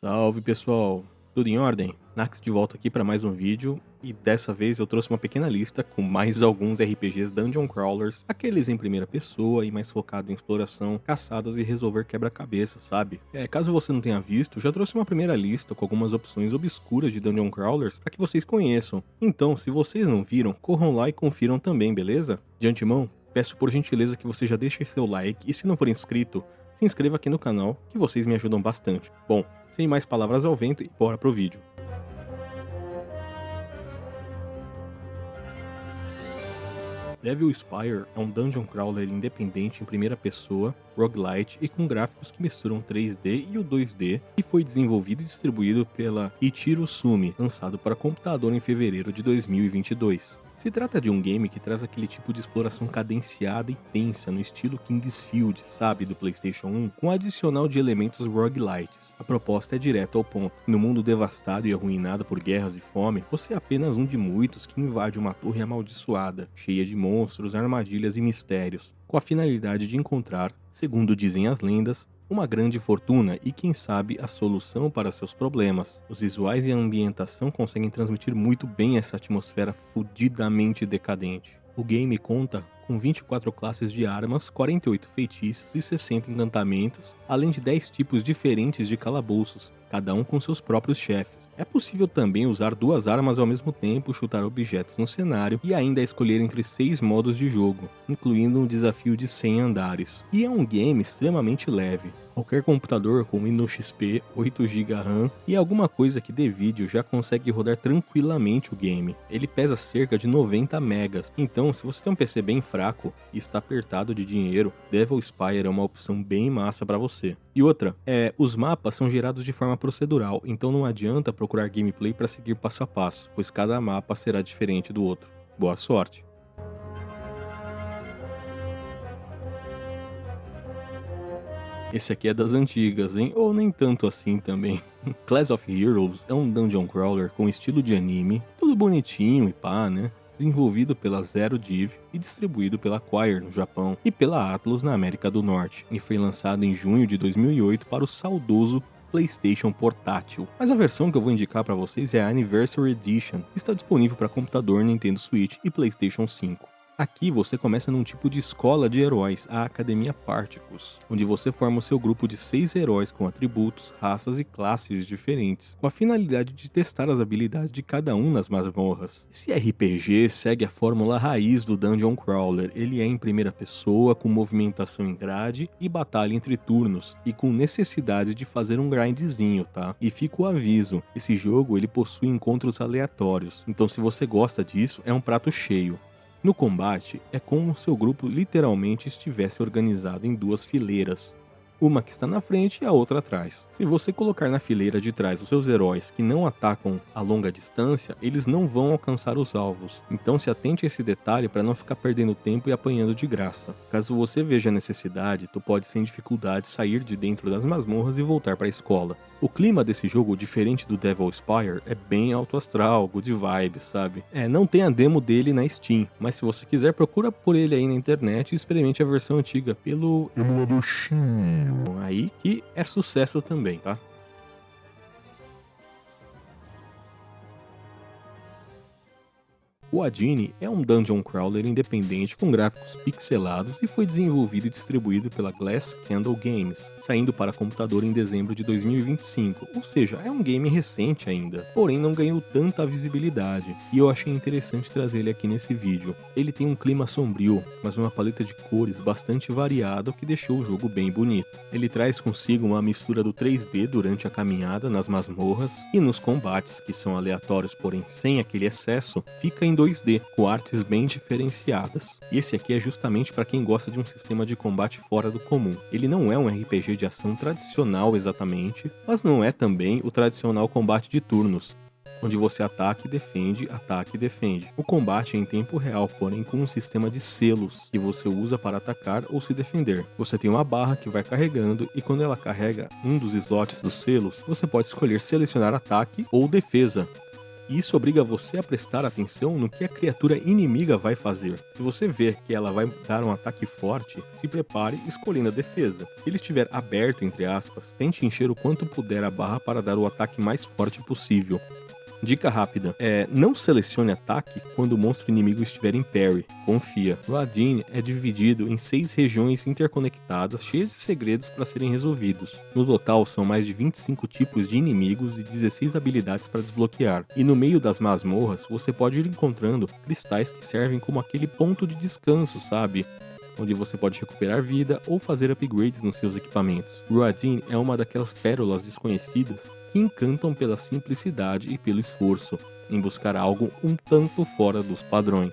Salve pessoal, tudo em ordem? Nax de volta aqui para mais um vídeo e dessa vez eu trouxe uma pequena lista com mais alguns RPGs Dungeon Crawlers, aqueles em primeira pessoa e mais focado em exploração, caçadas e resolver quebra-cabeça, sabe? Caso você não tenha visto, já trouxe uma primeira lista com algumas opções obscuras de Dungeon Crawlers para que vocês conheçam. Então, se vocês não viram, corram lá e confiram também, beleza? De antemão, peço por gentileza que você já deixe seu like e se não for inscrito, se inscreva aqui no canal, que vocês me ajudam bastante. Bom, sem mais palavras ao vento e bora pro vídeo. Devil Spire é um dungeon crawler independente em primeira pessoa, roguelite e com gráficos que misturam 3D e o 2D, e foi desenvolvido e distribuído pela Ichiro Sumi, lançado para computador em fevereiro de 2022. Se trata de um game que traz aquele tipo de exploração cadenciada e tensa no estilo Kingsfield, sabe, do PlayStation 1, com adicional de elementos roguelites. A proposta é direto ao ponto. No mundo devastado e arruinado por guerras e fome, você é apenas um de muitos que invade uma torre amaldiçoada, cheia de monstros, armadilhas e mistérios, com a finalidade de encontrar, segundo dizem as lendas, uma grande fortuna e, quem sabe, a solução para seus problemas. Os visuais e a ambientação conseguem transmitir muito bem essa atmosfera fudidamente decadente. O game conta com 24 classes de armas, 48 feitiços e 60 encantamentos, além de 10 tipos diferentes de calabouços, cada um com seus próprios chefes. É possível também usar duas armas ao mesmo tempo, chutar objetos no cenário e ainda escolher entre 6 modos de jogo, incluindo um desafio de 100 andares. E é um game extremamente leve. Qualquer computador com Windows XP, 8GB RAM e alguma coisa que dê vídeo já consegue rodar tranquilamente o game. Ele pesa cerca de 90 megas, então se você tem um PC bem fraco e está apertado de dinheiro, Devil Spire é uma opção bem massa para você. E outra, os mapas são gerados de forma procedural, então não adianta procurar gameplay para seguir passo a passo, pois cada mapa será diferente do outro. Boa sorte! Esse aqui é das antigas, hein? Ou nem tanto assim também. Class of Heroes é um dungeon crawler com estilo de anime, tudo bonitinho e pá, né? Desenvolvido pela Zero Div e distribuído pela Acquire no Japão e pela Atlus na América do Norte, e foi lançado em junho de 2008 para o saudoso PlayStation Portátil. Mas a versão que eu vou indicar para vocês é a Anniversary Edition, que está disponível para computador, Nintendo Switch e PlayStation 5. Aqui você começa num tipo de escola de heróis, a Academia Particus, onde você forma o seu grupo de 6 heróis com atributos, raças e classes diferentes, com a finalidade de testar as habilidades de cada um nas masmorras. Esse RPG segue a fórmula raiz do Dungeon Crawler. Ele é em primeira pessoa, com movimentação em grade e batalha entre turnos, e com necessidade de fazer um grindzinho, tá? E fica o aviso, esse jogo ele possui encontros aleatórios, então se você gosta disso, é um prato cheio. No combate, é como se o seu grupo literalmente estivesse organizado em duas fileiras, uma que está na frente e a outra atrás. Se você colocar na fileira de trás os seus heróis que não atacam a longa distância, eles não vão alcançar os alvos, então se atente a esse detalhe para não ficar perdendo tempo e apanhando de graça. Caso você veja a necessidade, tu pode sem dificuldade sair de dentro das masmorras e voltar para a escola. O clima desse jogo, diferente do Devil Spire, é bem alto astral, good vibes, sabe? Não tem a demo dele na Steam, mas se você quiser, procura por ele aí na internet e experimente a versão antiga pelo emulador aí, que é sucesso também, tá? O Adini é um dungeon crawler independente com gráficos pixelados e foi desenvolvido e distribuído pela Glass Candle Games, saindo para computador em dezembro de 2025, ou seja, é um game recente ainda, porém não ganhou tanta visibilidade, e eu achei interessante trazer ele aqui nesse vídeo. Ele tem um clima sombrio, mas uma paleta de cores bastante variada, o que deixou o jogo bem bonito. Ele traz consigo uma mistura do 3D durante a caminhada nas masmorras, e nos combates, que são aleatórios porém sem aquele excesso, fica em 2D, com artes bem diferenciadas. E esse aqui é justamente para quem gosta de um sistema de combate fora do comum. Ele não é um RPG de ação tradicional exatamente, mas não é também o tradicional combate de turnos, onde você ataca e defende, ataca e defende. O combate é em tempo real, porém com um sistema de selos que você usa para atacar ou se defender. Você tem uma barra que vai carregando e quando ela carrega um dos slots dos selos, você pode escolher selecionar ataque ou defesa. E isso obriga você a prestar atenção no que a criatura inimiga vai fazer. Se você ver que ela vai dar um ataque forte, se prepare escolhendo a defesa. Se ele estiver aberto, entre aspas, tente encher o quanto puder a barra para dar o ataque mais forte possível. Dica rápida, não selecione ataque quando o monstro inimigo estiver em parry, confia. Roadin é dividido em 6 regiões interconectadas, cheias de segredos para serem resolvidos. No total são mais de 25 tipos de inimigos e 16 habilidades para desbloquear. E no meio das masmorras, você pode ir encontrando cristais que servem como aquele ponto de descanso, sabe? Onde você pode recuperar vida ou fazer upgrades nos seus equipamentos. Roadin é uma daquelas pérolas desconhecidas que encantam pela simplicidade e pelo esforço em buscar algo um tanto fora dos padrões.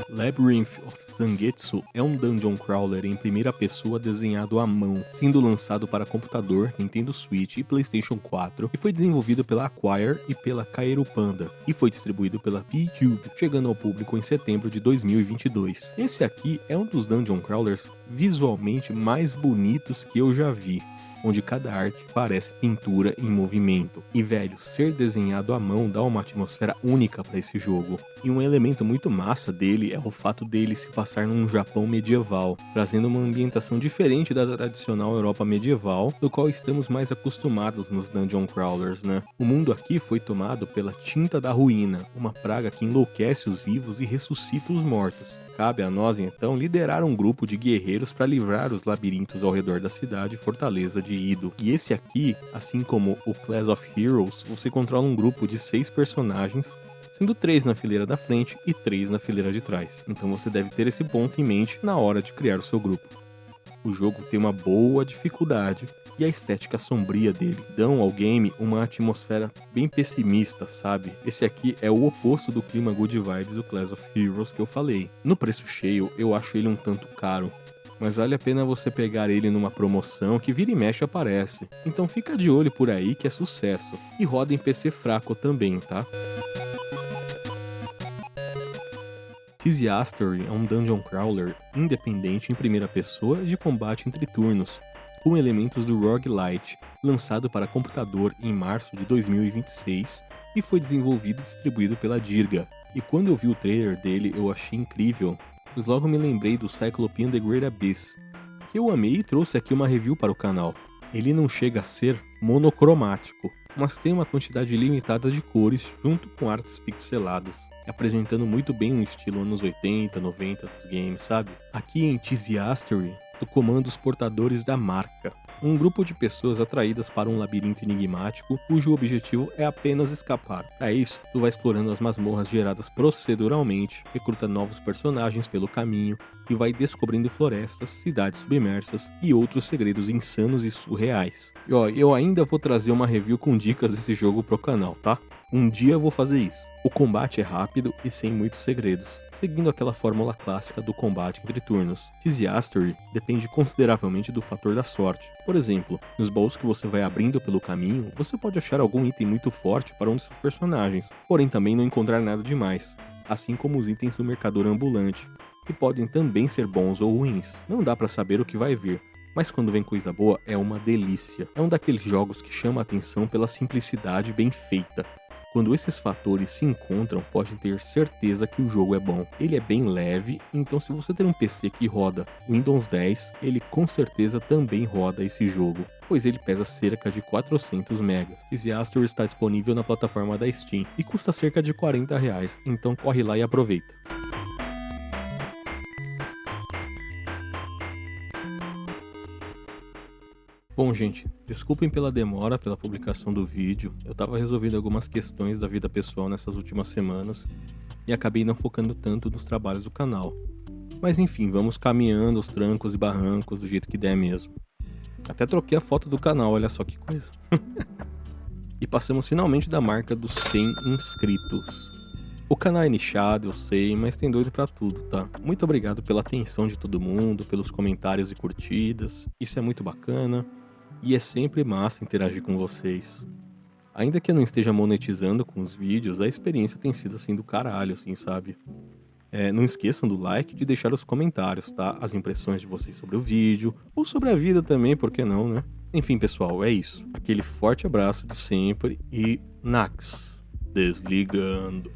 Labyrinth of Zangetsu é um dungeon crawler em primeira pessoa desenhado à mão, sendo lançado para computador, Nintendo Switch e PlayStation 4, e foi desenvolvido pela Acquire e pela Kaeru Panda, e foi distribuído pela P-Cube, chegando ao público em setembro de 2022. Esse aqui é um dos dungeon crawlers visualmente mais bonitos que eu já vi, onde cada arte parece pintura em movimento. E velho, ser desenhado à mão dá uma atmosfera única para esse jogo. E um elemento muito massa dele é o fato dele se passar num Japão medieval, trazendo uma ambientação diferente da tradicional Europa medieval, do qual estamos mais acostumados nos dungeon crawlers, né? O mundo aqui foi tomado pela tinta da ruína, uma praga que enlouquece os vivos e ressuscita os mortos. Cabe a nós, então, liderar um grupo de guerreiros para livrar os labirintos ao redor da cidade e fortaleza de Ido. E esse aqui, assim como o Clash of Heroes, você controla um grupo de 6 personagens, sendo 3 na fileira da frente e 3 na fileira de trás. Então você deve ter esse ponto em mente na hora de criar o seu grupo. O jogo tem uma boa dificuldade e a estética sombria dele dão ao game uma atmosfera bem pessimista, sabe? Esse aqui é o oposto do clima good vibes do Clash of Heroes que eu falei. No preço cheio, eu acho ele um tanto caro, mas vale a pena você pegar ele numa promoção que vira e mexe aparece. Então fica de olho por aí que é sucesso. E roda em PC fraco também, tá? Thysiastery é um dungeon crawler independente em primeira pessoa de combate entre turnos, com elementos do roguelite, lançado para computador em março de 2026 e foi desenvolvido e distribuído pela Dirga. E quando eu vi o trailer dele eu achei incrível, pois logo me lembrei do Cyclopean The Great Abyss, que eu amei e trouxe aqui uma review para o canal. Ele não chega a ser monocromático, mas tem uma quantidade limitada de cores junto com artes pixeladas, apresentando muito bem um estilo anos 80, 90 dos games, sabe? Aqui em Thysiastery, tu comanda os portadores da marca, um grupo de pessoas atraídas para um labirinto enigmático cujo objetivo é apenas escapar. Para isso, tu vai explorando as masmorras geradas proceduralmente, recruta novos personagens pelo caminho e vai descobrindo florestas, cidades submersas e outros segredos insanos e surreais. E ó, eu ainda vou trazer uma review com dicas desse jogo pro canal, tá? Um dia eu vou fazer isso. O combate é rápido e sem muitos segredos, seguindo aquela fórmula clássica do combate entre turnos. Thysiastery depende consideravelmente do fator da sorte. Por exemplo, nos baús que você vai abrindo pelo caminho, você pode achar algum item muito forte para um de seus personagens, porém também não encontrar nada demais, assim como os itens do mercador ambulante, que podem também ser bons ou ruins. Não dá para saber o que vai vir, mas quando vem coisa boa é uma delícia. É um daqueles jogos que chama a atenção pela simplicidade bem feita. Quando esses fatores se encontram, pode ter certeza que o jogo é bom. Ele é bem leve, então se você ter um PC que roda Windows 10, ele com certeza também roda esse jogo, pois ele pesa cerca de 400 MB. Thysiastery está disponível na plataforma da Steam e custa cerca de R$40, então corre lá e aproveita. Bom, gente, desculpem pela demora pela publicação do vídeo. Eu tava resolvendo algumas questões da vida pessoal nessas últimas semanas e acabei não focando tanto nos trabalhos do canal. Mas enfim, vamos caminhando os trancos e barrancos do jeito que der mesmo. Até troquei a foto do canal, olha só que coisa. E passamos finalmente da marca dos 100 inscritos. O canal é nichado, eu sei, mas tem doido pra tudo, tá? Muito obrigado pela atenção de todo mundo, pelos comentários e curtidas. Isso é muito bacana. E é sempre massa interagir com vocês. Ainda que eu não esteja monetizando com os vídeos, a experiência tem sido assim do caralho, assim, sabe? Não esqueçam do like e de deixar os comentários, tá? As impressões de vocês sobre o vídeo, ou sobre a vida também, por que não, né? Enfim, pessoal, é isso. Aquele forte abraço de sempre e Nax, desligando.